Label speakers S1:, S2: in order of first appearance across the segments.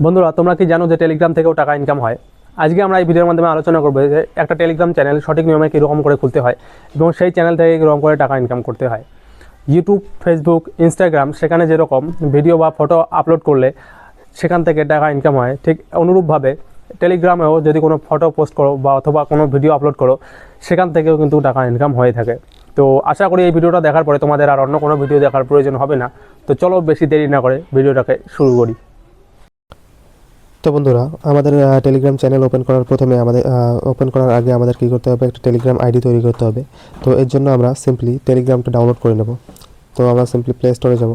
S1: বন্ধুরা, তোমরা কি জানো যে টেলিগ্রাম থেকেও টাকা ইনকাম হয়? আজকে আমরা এই ভিডিওর মাধ্যমে আলোচনা করবো যে একটা টেলিগ্রাম চ্যানেল সঠিক নিয়মে কীরকম করে খুলতে হয় এবং সেই চ্যানেল থেকে কীরকম করে টাকা ইনকাম করতে হয়। ইউটিউব, ফেসবুক, ইনস্টাগ্রাম সেখানে যেরকম ভিডিও বা ফটো আপলোড করলে সেখান থেকে টাকা ইনকাম হয়, ঠিক অনুরূপভাবে টেলিগ্রামেও যদি কোনো ফটো পোস্ট করো বা অথবা কোনো ভিডিও আপলোড করো সেখান থেকেও কিন্তু টাকা ইনকাম হয়ে থাকে। তো আশা করি এই ভিডিওটা দেখার পরে তোমাদের আর অন্য কোনো ভিডিও দেখার প্রয়োজন হবে না। তো চলো বেশি দেরি না করে ভিডিওটাকে শুরু করি।
S2: তো বন্ধুরা, আমাদের টেলিগ্রাম চ্যানেল ওপেন করার আগে আমাদের কী করতে হবে, একটা টেলিগ্রাম আইডি তৈরি করতে হবে। তো এর জন্য আমরা সিম্পলি টেলিগ্রামটা ডাউনলোড করে নেব। তো আমরা সিম্পলি প্লে স্টোরে যাব।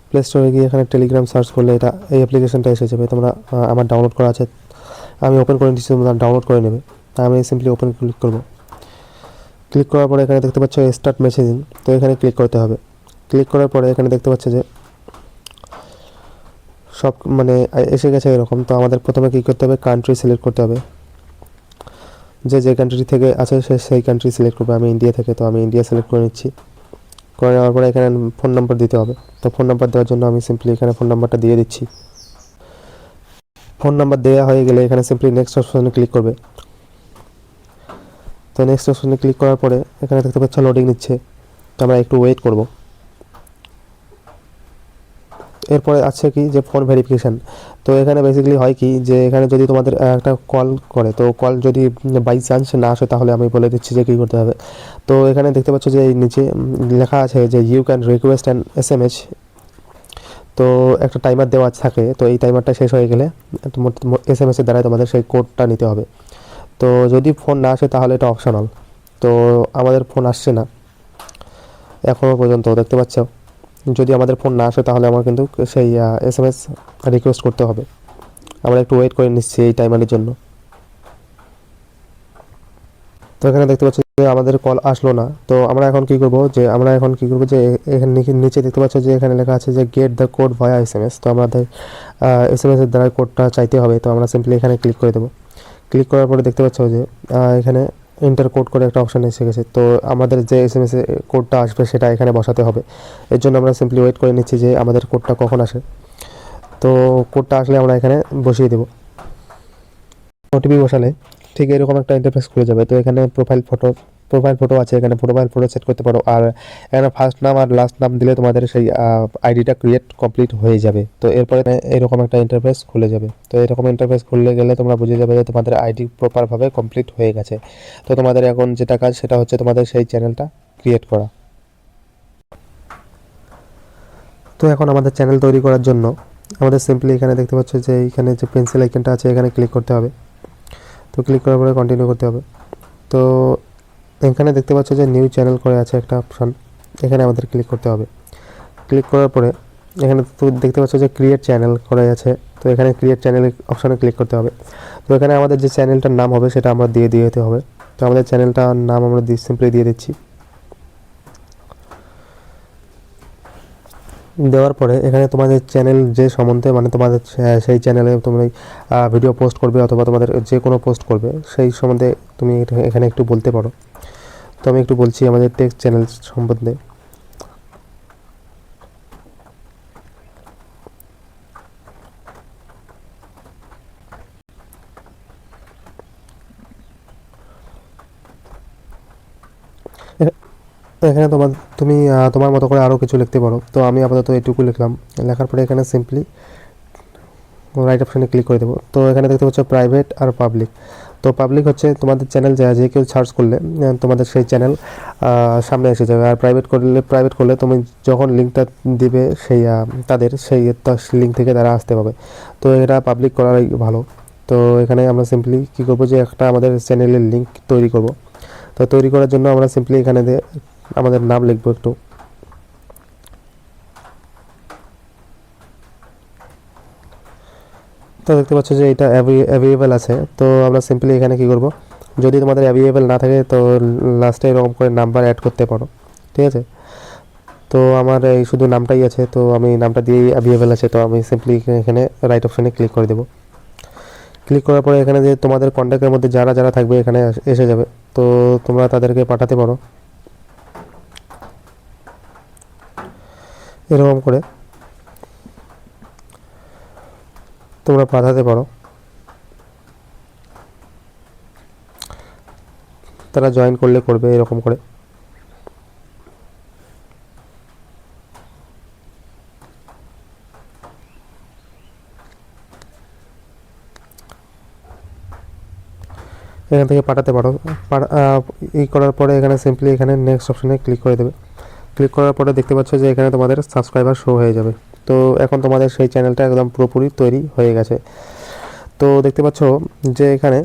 S2: প্লে স্টোরে গিয়ে এখানে টেলিগ্রাম সার্চ করলে এই অ্যাপ্লিকেশনটা এসে যাবে। তোমরা আমার ডাউনলোড করা আছে, আমি ওপেন করে নিচ্ছি, তোমরা ডাউনলোড করে নেবে। তা আমি সিম্পলি ওপেন ক্লিক করব। ক্লিক করার পরে এখানে দেখতে পাচ্ছ স্টার্ট মেসেজিং, তো এখানে ক্লিক করতে হবে। ক্লিক করার পরে এখানে দেখতে পাচ্ছ যে সব এসে গেছে এরকম। তো আমাদের প্রথমে কী করতে হবে, কান্ট্রি সিলেক্ট করতে হবে। যে কান্ট্রি থেকে আছে সেই কান্ট্রি সিলেক্ট করবে। আমি ইন্ডিয়া থেকে, তো আমি ইন্ডিয়া সিলেক্ট করে নিচ্ছি। করে নেওয়ার পরে এখানে ফোন নাম্বার দিতে হবে। তো ফোন নাম্বার দেওয়ার জন্য আমি সিম্পলি এখানে ফোন নাম্বারটা দিয়ে দিচ্ছি। ফোন নাম্বার দেওয়া হয়ে গেলে এখানে সিম্পলি নেক্সট অপশনে ক্লিক করবে। তো নেক্সট অপশনে ক্লিক করার পরে এখানে দেখতে পাচ্ছ লোডিং নিচ্ছে, তো আমরা একটু ওয়েট করব। এরপরে আছে কি যে ফোন ভেরিফিকেশান। তো এখানে বেসিক্যালি হয় কি যে এখানে যদি তোমাদের একটা কল করে, তো কল যদি বাই চান্স না আসে তাহলে আমি বলে দিচ্ছি যে কী করতে হবে। তো এখানে দেখতে পাচ্ছ যে এই নিচে লেখা আছে যে you can request an SMS। তো একটা টাইমার দেওয়া থাকে, তো এই টাইমারটা শেষ হয়ে গেলে SMS এর দ্বারাই তোমাদের সেই কোডটা নিতে হবে। তো যদি ফোন না আসে তাহলে এটা অপশনাল। তো আমাদের ফোন আসছে না এখনও পর্যন্ত, দেখতে পাচ্ছ। যদি আমাদের ফোন না আসে তাহলে আমার কিন্তু সেই SMS রিকোয়েস্ট করতে হবে। আমরা একটু ওয়েট করে নিচ্ছি এই টাইমারের জন্য। তো এখানে দেখতে পাচ্ছি যে আমাদের কল আসলো না। তো আমরা এখন কি করব যে এখানে নিচে দেখতে পাচ্ছ যে এখানে লেখা আছে যে get the code via SMS। তো আমাদের SMS এর দ্বারা কোডটা চাইতে হবে। তো আমরা সিম্পলি এখানে ক্লিক করে দেবো। ক্লিক করার পরে দেখতে পাচ্ছ যে এখানে এন্টার কোড করে একটা অপশান এসে গেছে। তো আমাদের যে SMS এ কোডটা আসবে সেটা এখানে বসাতে হবে। এর জন্য আমরা সিম্পলি ওয়েট করে নিচ্ছি যে আমাদের কোডটা কখন আসে। তো কোডটা আসলে আমরা এখানে বসিয়ে দেবো। ওটিপি বসালে ঠিক এরকম একটা ইন্টারফেস খুলে যাবে। তো এখানে প্রোফাইল ফটো আছে, এখানে প্রোফাইল ফটো সেট করতে পারো। আর এখানে ফার্স্ট নাম আর লাস্ট নাম দিলে তোমাদের সেই আইডিটা ক্রিয়েট কমপ্লিট হয়ে যাবে। তো এরপরে এরকম একটা ইন্টারফেস খুলে যাবে। তো এরকম ইন্টারফেস খুলে গেলে তোমরা বুঝে যাবে যে তোমাদের আইডি প্রপারভাবে কমপ্লিট হয়ে গেছে। তো তোমাদের এখন যেটা কাজ সেটা হচ্ছে তোমাদের সেই চ্যানেলটা ক্রিয়েট করা। তো এখন আমাদের চ্যানেল তৈরি করার জন্য আমাদের সিম্পলি এখানে দেখতে পাচ্ছ যে এইখানে যে পেন্সিল আইকনটা আছে এখানে ক্লিক করতে হবে। তো ক্লিক করার পরে কন্টিনিউ করতে হবে। তো এখানে দেখতে পাচ্ছ যে নিউ চ্যানেল করে আছে একটা অপশান, এখানে আমাদের ক্লিক করতে হবে। ক্লিক করার পরে এখানে তো দেখতে পাচ্ছ যে ক্রিয়েট চ্যানেল করা আছে। তো এখানে ক্রিয়েট চ্যানেল অপশানে ক্লিক করতে হবে। তো এখানে আমাদের যে চ্যানেলটার নাম হবে সেটা আমরা দিয়ে দিতে হবে। তো আমাদের চ্যানেলটার নাম আমরা সিম্পলি দিয়ে দিচ্ছি। দেওয়ার পরে এখানে তোমাদের চ্যানেল যে সম্বন্ধে তোমাদের সেই চ্যানেলে তুমি ভিডিও পোস্ট করবে অথবা তোমাদের যে কোনো পোস্ট করবে সেই সম্বন্ধে তুমি এখানে একটু বলতে পারো। তো আমি একটু বলছি আমাদের টেক্সট চ্যানেল সম্বন্ধে। এখানে তুমি তোমার মতো করে আরও কিছু লিখতে পারো। তো আমি আপাতত এটুকু লিখলাম। লেখার পরে এখানে সিম্পলি রাইট অপশানে ক্লিক করে দেবো। তো এখানে দেখতে পাচ্ছ প্রাইভেট আর পাবলিক। তো পাবলিক হচ্ছে তোমাদের চ্যানেল যে কেউ সার্চ করলে তোমাদের সেই চ্যানেল সামনে এসে যাবে। আর প্রাইভেট করলে তুমি যখন লিঙ্কটা দিবে সেই তাদের সেই লিঙ্ক থেকে তারা আসতে পাবে। তো এটা পাবলিক করাই ভালো। তো এখানে আমরা সিম্পলি কী করবো যে একটা আমাদের চ্যানেলের লিঙ্ক তৈরি করব। তো তৈরি করার জন্য আমরা সিম্পলি এখানে আমাদের নাম লিখবো একটু। তো দেখতে পাচ্ছ যে এটা অ্যাভেলেবেল আছে। তো আমরা সিম্পলি এখানে কি করব, যদি তোমাদের অ্যাভেলেবেল না থাকে তো লাস্টে এরকম করে নাম্বার অ্যাড করতে পারো, ঠিক আছে। তো আমার এই শুধু নামটাই আছে, তো আমি নামটা দিয়েই অ্যাভেলেবেল আছে। তো আমি সিম্পলি এখানে রাইট অপশানে ক্লিক করে দেবো। ক্লিক করার পরে এখানে যে তোমাদের কন্ট্যাক্টের মধ্যে যারা যারা থাকবে এখানে এসে যাবে। তো তোমরা তাদেরকে পাঠাতে পারো এরকম করে। তোমরা পাঠাতে পারো। তারা জয়েন করলে করবে এরকম করে। এখান থেকে পাঠাতে পারো। এই করার পরে এখানে সিম্পলি এখানে নেক্সট অপশনে ক্লিক করে দেবে। ক্লিক করার পরে দেখতে পাচ্ছ যে এখানে তোমাদের সাবস্ক্রাইবার শো হয়ে যাবে। তো এখন তোমাদের সেই চ্যানেলটা একদম পুরোপুরি তৈরি হয়ে গেছে। তো দেখতে পাচ্ছ যে এখানে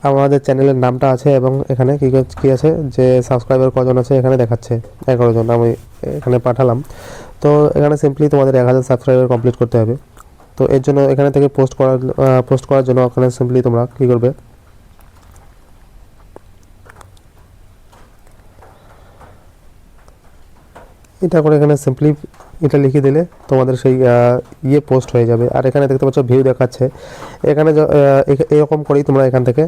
S2: আমাদের চ্যানেলের নামটা আছে এবং এখানে কী আছে যে সাবস্ক্রাইবার কজন আছে এখানে দেখাচ্ছে 11 জন। আমি এখানে পাঠালাম। তো এখানে সিম্পলি তোমাদের 1000 সাবস্ক্রাইবার কমপ্লিট করতে হবে। তো এর জন্য এখানে থেকে পোস্ট করার জন্য ওখানে সিম্পলি তোমরা কী করবে, এটা করে এখানে সিম্পলি এটা লিখে দিলে তোমাদের সেই পোস্ট হয়ে যাবে। আর এখানে দেখতে পাচ্ছ ভিউ দেখাচ্ছে। এখানে এরকম করেই তোমরা এখান থেকে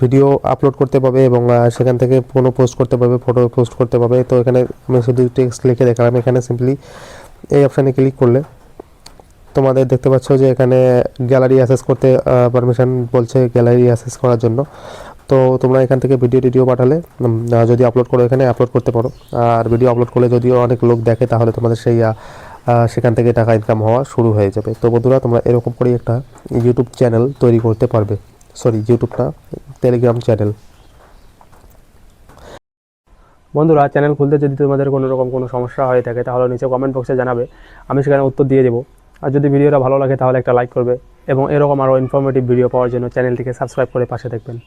S2: ভিডিও আপলোড করতে পারবে এবং সেখান থেকে কোনো পোস্ট করতে পারবে, ফটো পোস্ট করতে পারবে। তো এখানে আমি শুধু টেক্সট লিখে দেখালাম। এখানে সিম্পলি এই অপশানে ক্লিক করলে তোমাদের দেখতে পাচ্ছ যে এখানে গ্যালারি অ্যাক্সেস করতে পারমিশন বলছে, গ্যালারি অ্যাক্সেস করার জন্য। তো তোমরা এখান থেকে ভিডিও পাঠালে যদি আপলোড করো এখানে আপলোড করতে পারো। আর ভিডিও আপলোড করলে যদিও অনেক লোক দেখে তাহলে তোমাদের সেই সেখান থেকে টাকা ইনকাম হওয়া শুরু হয়ে যাবে। তো বন্ধুরা তোমরা এরকম করেই একটা ইউটিউব চ্যানেল তৈরি করতে পারবে। ইউটিউব না, টেলিগ্রাম চ্যানেল।
S1: বন্ধুরা, চ্যানেল খুলতে যদি তোমাদের কোনো রকম কোনো সমস্যা হয়ে থাকে তাহলে নিচে কমেন্ট বক্সে জানাবে, আমি সেখানে উত্তর দিয়ে দেবো। আর যদি ভিডিওটা ভালো লাগে তাহলে একটা লাইক করবে এবং এরকম আরও ইনফরমেটিভ ভিডিও পাওয়ার জন্য চ্যানেলটিকে সাবস্ক্রাইব করে পাশে দেখবেন।